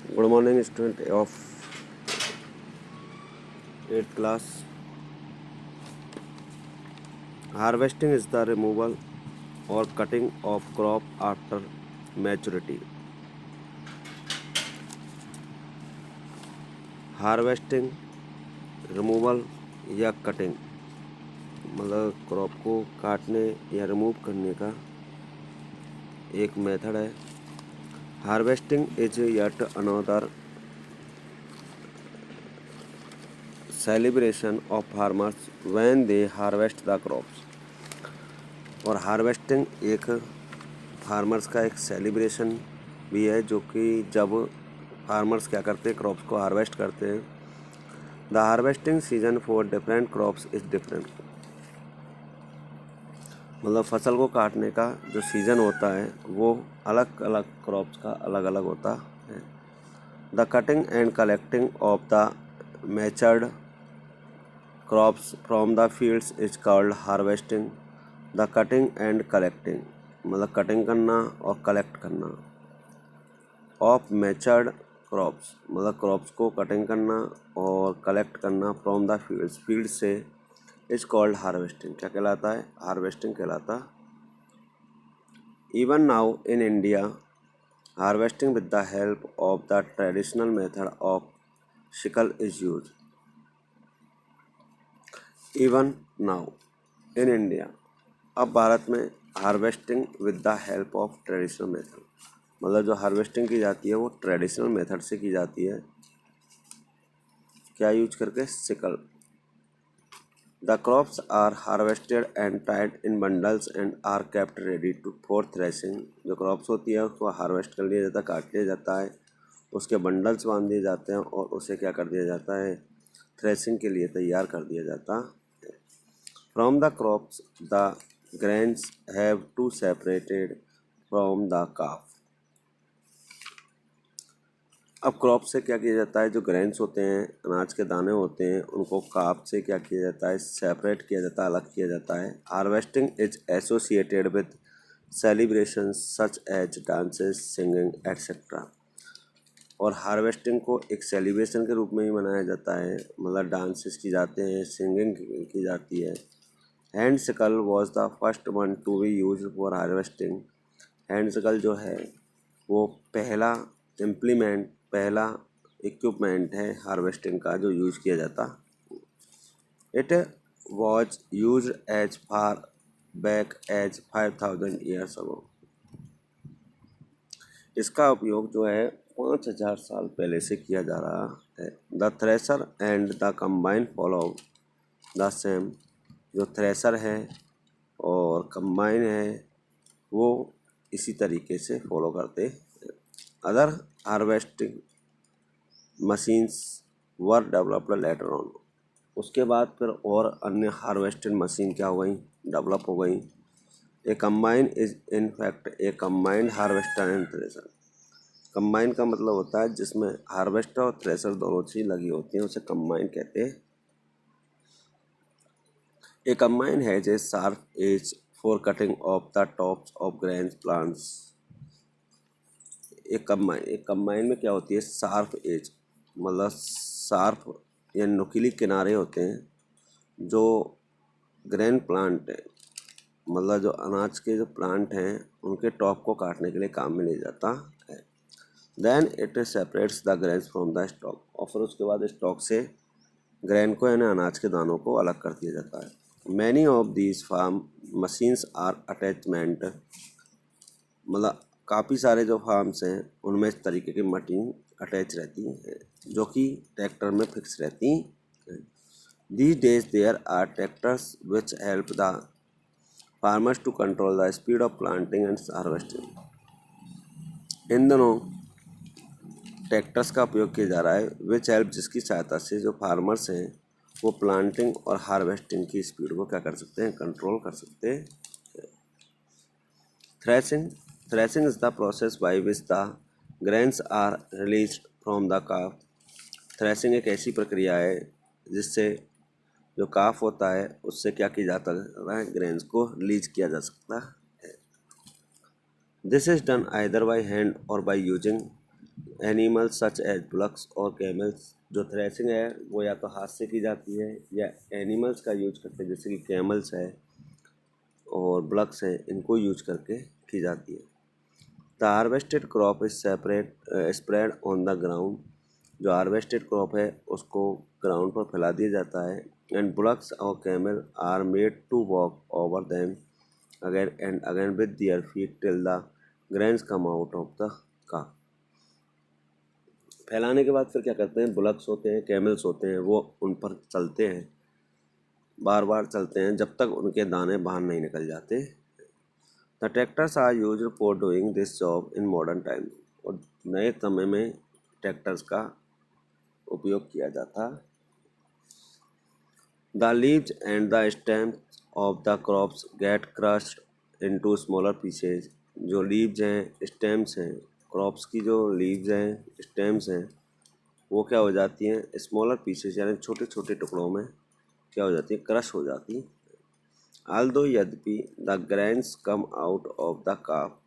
Good morning, student of 8th class. Harvesting is the removal or cutting of crop after maturity. Harvesting, removal या cutting मतलब crop को काटने या remove करने का एक मेथड है। Harvesting is yet another celebration of farmers when they harvest the crops. और हार्वेस्टिंग एक फार्मर्स का एक सेलिब्रेशन भी है, जो कि जब फार्मर्स क्या करते हैं, क्रॉप्स को हार्वेस्ट करते हैं। The harvesting season for different crops is different. मतलब फसल को काटने का जो सीज़न होता है वो अलग अलग क्रॉप्स का अलग अलग होता है। The cutting and collecting of the matured crops from the fields is called harvesting. The cutting and collecting मतलब कटिंग करना और कलेक्ट करना ऑफ मैचर्ड क्रॉप्स मतलब क्रॉप्स को कटिंग करना और कलेक्ट करना फ्रॉम द फील्ड्स फील्ड से इज कॉल्ड हार्वेस्टिंग। क्या कहलाता है? हार्वेस्टिंग कहलाता। Even now in India harvesting with the help of the traditional method of sickle is use. Even now in India, अब भारत में harvesting with the help of traditional method मतलब जो harvesting की जाती है वो ट्रेडिशनल मेथड से की जाती है। क्या यूज करके? Sickle. The crops are harvested and tied in bundles and are kept ready to for threshing. जो क्रॉप्स होती है उसको हार्वेस्ट कर लिया जाता है, काट लिया जाता है, उसके बंडल्स बांध दिए जाते हैं और उसे क्या कर दिया जाता है? थ्रेशिंग के लिए तैयार कर दिया जाता है। From the crops the grains have to separated from the काफ। अब क्रॉप से क्या किया जाता है? जो ग्रेन्स होते हैं, अनाज के दाने होते हैं, उनको काप से क्या किया जाता है? सेपरेट किया जाता है, अलग किया जाता है। Harvesting is associated with celebration such as dances, singing etcetera. और हार्वेस्टिंग को एक सेलिब्रेशन के रूप में ही मनाया जाता है, मतलब डांसेस की जाते हैं, सिंगिंग की जाती है। Hand sickle was the first one to be use for harvesting. Hand sickle जो है वो पहला इक्विपमेंट है हार्वेस्टिंग का जो यूज किया जाता। It was use as far back as 5000 years ago. इसका उपयोग जो है 5000 साल पहले से किया जा रहा है। The thresher and the combine follow the same. जो थ्रेसर है और कंबाइन है वो इसी तरीके से फॉलो करते हैं। Other harvesting machines were developed later on. उसके बाद फिर और अन्य हार्वेस्टिंग मशीन क्या हो गई? डेवलप हो गई। A combine is in fact a combined harvester and thresher. Combine का मतलब होता है जिसमें हार्वेस्टर और थ्रेसर दोनों चीज लगी होती हैं, उसे कंबाइन कहते हैं। A combine has a sharp edge for cutting of the tops of grain plants. एक कंबाइन में क्या होती है? शार्प एज मतलब शार्प या नुकीली किनारे होते हैं जो ग्रेन प्लांट है मतलब जो अनाज के जो प्लांट हैं उनके टॉप को काटने के लिए काम में लिया जाता है। Then it separates the grains from the stalk. और फिर उसके बाद स्टॉक से ग्रेन को यानी अनाज के दानों को अलग कर दिया जाता है। Many of these farm machines are attachment मतलब काफ़ी सारे जो फार्म्स हैं उनमें इस तरीके की मशीन अटैच रहती हैं जो कि ट्रैक्टर में फिक्स रहती हैं। These days there are tractors which help the farmers to control the speed of planting and harvesting. इन दोनों ट्रैक्टर्स का उपयोग किया जा रहा है विच हेल्प जिसकी सहायता से जो फार्मर्स हैं वो प्लांटिंग और हार्वेस्टिंग की स्पीड को क्या कर सकते हैं? कंट्रोल कर सकते हैं। Threshing is the process by which the grains are released from the chaff. Threshing एक ऐसी प्रक्रिया है जिससे जो काफ होता है उससे क्या किया जाता है? ग्रेन्स को रिलीज किया जा सकता है। This is done either by hand or by using animals such as bullocks or camels. जो थ्रेसिंग है वो या तो हाथ से की जाती है या एनिमल्स का यूज करके, जैसे कि कैमल्स है और बुलक्स हैं, इनको यूज करके की जाती है। The harvested crop is separate spread on the ground. जो हार्वेस्टेड क्रॉप है उसको ग्राउंड पर फैला दिया जाता है। एंड बुलक्स और camel are made to walk over them again and again with their feet till the grains come out of the का। फैलाने के बाद फिर क्या करते हैं, बुलक्स होते हैं, कैमल्स होते हैं, वो उन पर चलते हैं, बार बार चलते हैं जब तक उनके दाने बाहर नहीं निकल जाते। द tractors are use for doing this job in modern time. और नए समय में ट्रैक्टर्स का उपयोग किया जाता। The leaves and the stems of the crops get crushed into smaller pieces. जो लीव्स हैं, स्टेम्स हैं, क्रॉप्स की जो लीव्स हैं, स्टेम्स हैं, वो क्या हो जाती हैं, स्मॉलर पीसेस यानी छोटे छोटे टुकड़ों में क्या हो जाती है, क्रश हो जाती है। आल्दो यद्यपि the grains come out of the काफ।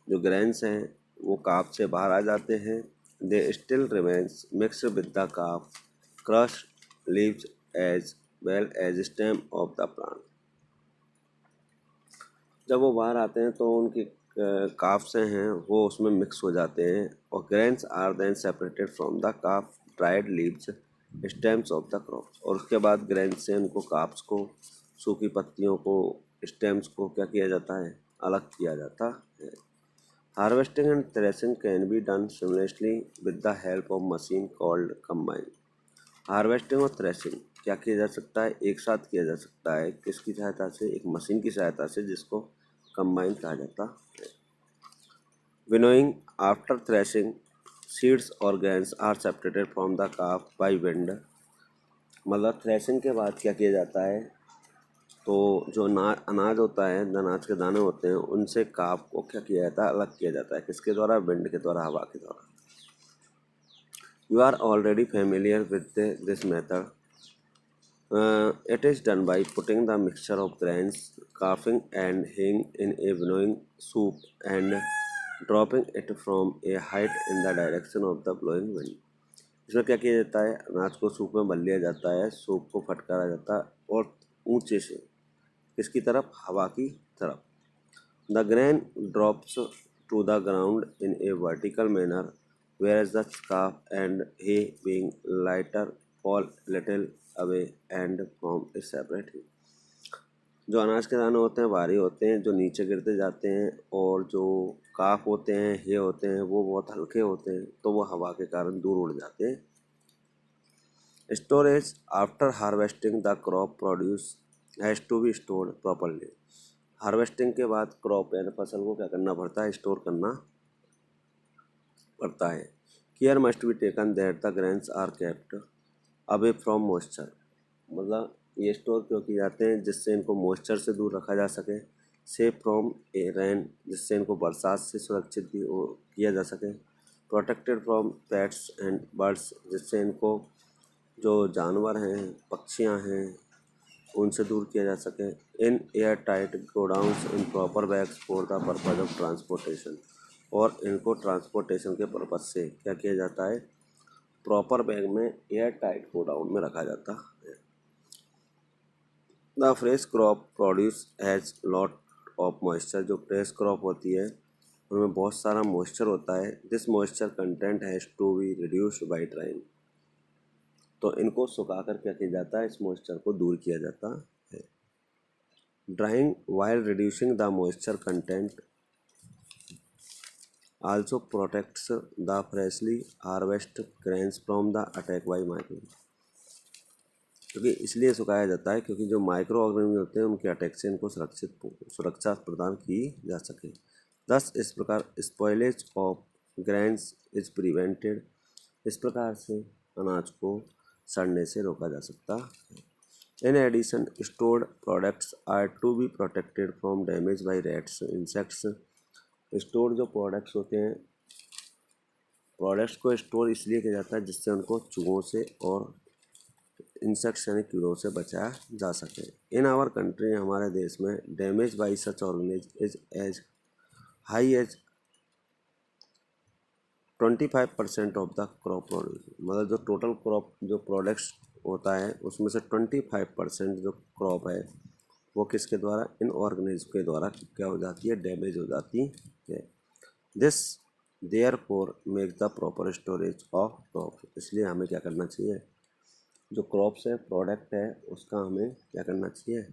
जो ग्रेन्स हैं वो काफ से बाहर आ जाते हैं। They still remains mixed with the chaff crush leaves as well as stem of the plant. जब वो बाहर आते हैं तो उनकी काफ से हैं वो उसमें मिक्स हो जाते हैं। और grains are then separated from the chaff dried leaves stems of the crops. और उसके बाद ग्रेन्स से उनको काफ्स को, सूखी पत्तियों को, स्टेम्स को क्या किया जाता है, अलग किया जाता है। Harvesting and threshing can be done seamlessly with the help of machine called combine. Harvesting और थ्रेशिंग क्या किया जा सकता है, एक साथ किया जा सकता है। किसकी सहायता से, एक मशीन की सहायता से, जिसको कंबाइन कहा जाता है। विनोइंग आफ्टर थ्रेशिंग सीड्स और grains are separated from the chaff by wind. मतलब थ्रेशिंग के बाद क्या किया जाता है, तो जो अनाज होता है, अनाज के दाने होते हैं, उनसे काफ को क्या किया जाता है, अलग किया जाता है। किसके द्वारा, विंड के द्वारा, हवा के द्वारा। You are already familiar with this method. It is done by putting the mixture of grains, coughing and haying in a winnowing soup and dropping it from a height in the direction of the blowing wind. इसमें क्या किया जाता है, अनाज को soup में भर लिया जाता है, सूप को फटकारा जाता है और ऊंचे से किसकी तरफ, हवा की तरफ। The grain drops to the ground in a vertical manner, whereas the chaff and hay being lighter fall little away and form a separate heap. जो अनाज के दाने होते हैं भारी होते हैं, जो नीचे गिरते जाते हैं, और जो काफ होते हैं, हे होते हैं, वो बहुत हल्के होते हैं, तो वो हवा के कारण दूर उड़ जाते हैं। Storage after harvesting the crop produce has to be stored properly. Harvesting के बाद क्रॉप यानी फसल को क्या करना पड़ता है, स्टोर करना पड़ता है। Care must be taken that the grains are kept away from moisture. मतलब ये स्टोर क्यों किए जाते हैं, जिससे इनको मॉइस्चर से दूर रखा जा सके। सेफ फ्रॉम ए रेन, जिससे इनको बरसात से सुरक्षित भी किया जा सके। Protected from pets and birds, जिससे इनको जो जानवर हैं, पक्षियां हैं, उनसे दूर किया जा सके। In air tight godowns in proper bags for the purpose of transportation. और इनको ट्रांसपोर्टेशन के पर्पज से क्या किया जाता है, प्रॉपर बैग में एयर टाइट गोडाउन में रखा जाता है। The fresh crop produce has lot of moisture. जो फ्रेश क्रॉप होती है उनमें बहुत सारा मॉइस्चर होता है। This moisture content has to be reduced by drying. तो इनको सुखाकर क्या किया जाता है, इस मॉइस्चर को दूर किया जाता है। Drawing while reducing the moisture content also protects the freshly harvest grains from the attack by micro. क्योंकि इसलिए सुखाया जाता है क्योंकि जो माइक्रो ऑर्गेनिज्म होते हैं उनके अटैक से इनको सुरक्षा प्रदान की जा सके। दस इस प्रकार spoilage of grains is prevented. इस प्रकार से अनाज को सड़ने से रोका जा सकता है। In addition stored products are to be protected from damage by rats insects. Store जो प्रोडक्ट्स होते हैं, प्रोडक्ट्स को स्टोर इसलिए किया जाता है जिससे उनको चूहों से और इंसेक्ट्स यानी कीड़ों से बचाया जा सके। इन आवर कंट्री, हमारे देश में, damage by such organisms is as high as 25% of the crop produce, मतलब जो टोटल क्रॉप जो प्रोडक्ट्स होता है उसमें से 25% जो क्रॉप है वो किसके द्वारा, इन ऑर्गेनिज्म के द्वारा क्या हो जाती है, डैमेज हो जाती है। This therefore make the proper storage of crop, इसलिए हमें क्या करना चाहिए, जो क्रॉप्स है प्रोडक्ट है उसका हमें क्या करना चाहिए,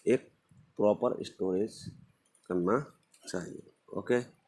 एक प्रॉपर स्टोरेज करना चाहिए। ओके।